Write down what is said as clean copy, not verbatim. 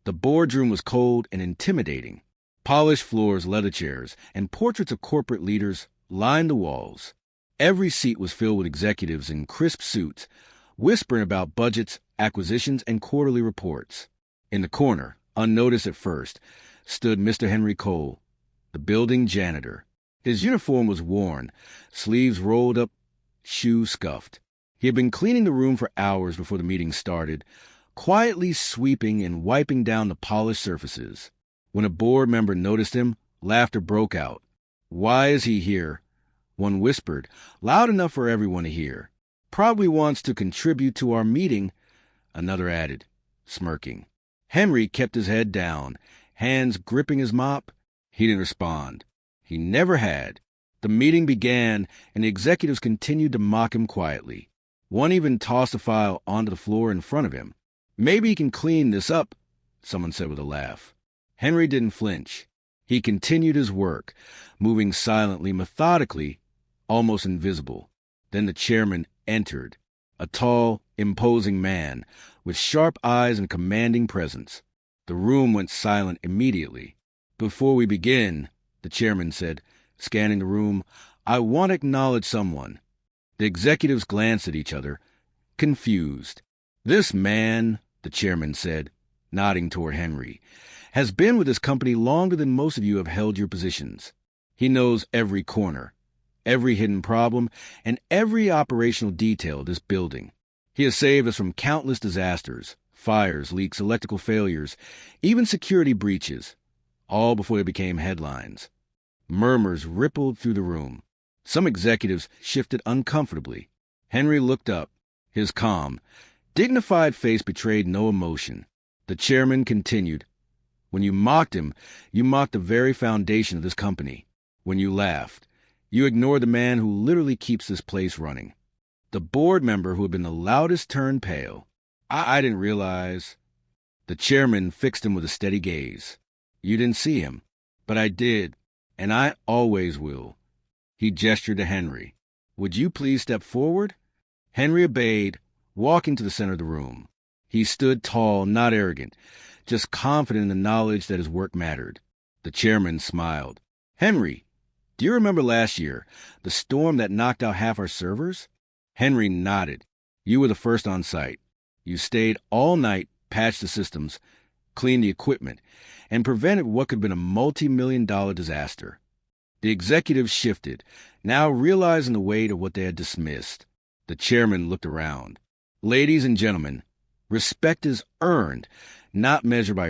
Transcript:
The boardroom was cold and intimidating. Polished floors, leather chairs, and portraits of corporate leaders lined the walls. Every seat was filled with executives in crisp suits, whispering about budgets, acquisitions, and quarterly reports. In the corner, unnoticed at first, stood Mr. Henry Cole, the building janitor. His uniform was worn, sleeves rolled up, shoes scuffed. He had been cleaning the room for hours before the meeting started, quietly sweeping and wiping down the polished surfaces. When a board member noticed him, laughter broke out. "Why is he here?" One whispered, loud enough for everyone to hear. "Probably wants to contribute to our meeting," another added, smirking. Henry kept his head down, hands gripping his mop. He didn't respond. He never had. The meeting began, and the executives continued to mock him quietly. One even tossed a file onto the floor in front of him. "Maybe he can clean this up," someone said with a laugh. Henry didn't flinch. He continued his work, moving silently, methodically, almost invisible. Then the chairman entered, a tall, imposing man with sharp eyes and commanding presence. The room went silent immediately. "Before we begin," the chairman said, scanning the room, "I want to acknowledge someone." The executives glanced at each other, confused. "This man," the chairman said, nodding toward Henry, "has been with this company longer than most of you have held your positions. He knows every corner, every hidden problem, and every operational detail of this building. He has saved us from countless disasters, fires, leaks, electrical failures, even security breaches, all before they became headlines." Murmurs rippled through the room. Some executives shifted uncomfortably. Henry looked up. His calm, dignified face betrayed no emotion. The chairman continued, "When you mocked him, you mocked the very foundation of this company. When you laughed, you ignored the man who literally keeps this place running." The board member who had been the loudest turned pale. I didn't realize." The chairman fixed him with a steady gaze. "You didn't see him, but I did, and I always will." He gestured to Henry. "Would you please step forward?" Henry obeyed, walking to the center of the room. He stood tall, not arrogant, just confident in the knowledge that his work mattered. The chairman smiled. "Henry, do you remember last year, the storm that knocked out half our servers?" Henry nodded. "You were the first on site. You stayed all night, patched the systems, cleaned the equipment, and prevented what could have been a multi-million-dollar disaster." The executives shifted, now realizing the weight of what they had dismissed. The chairman looked around. "Ladies and gentlemen, respect is earned, not measured by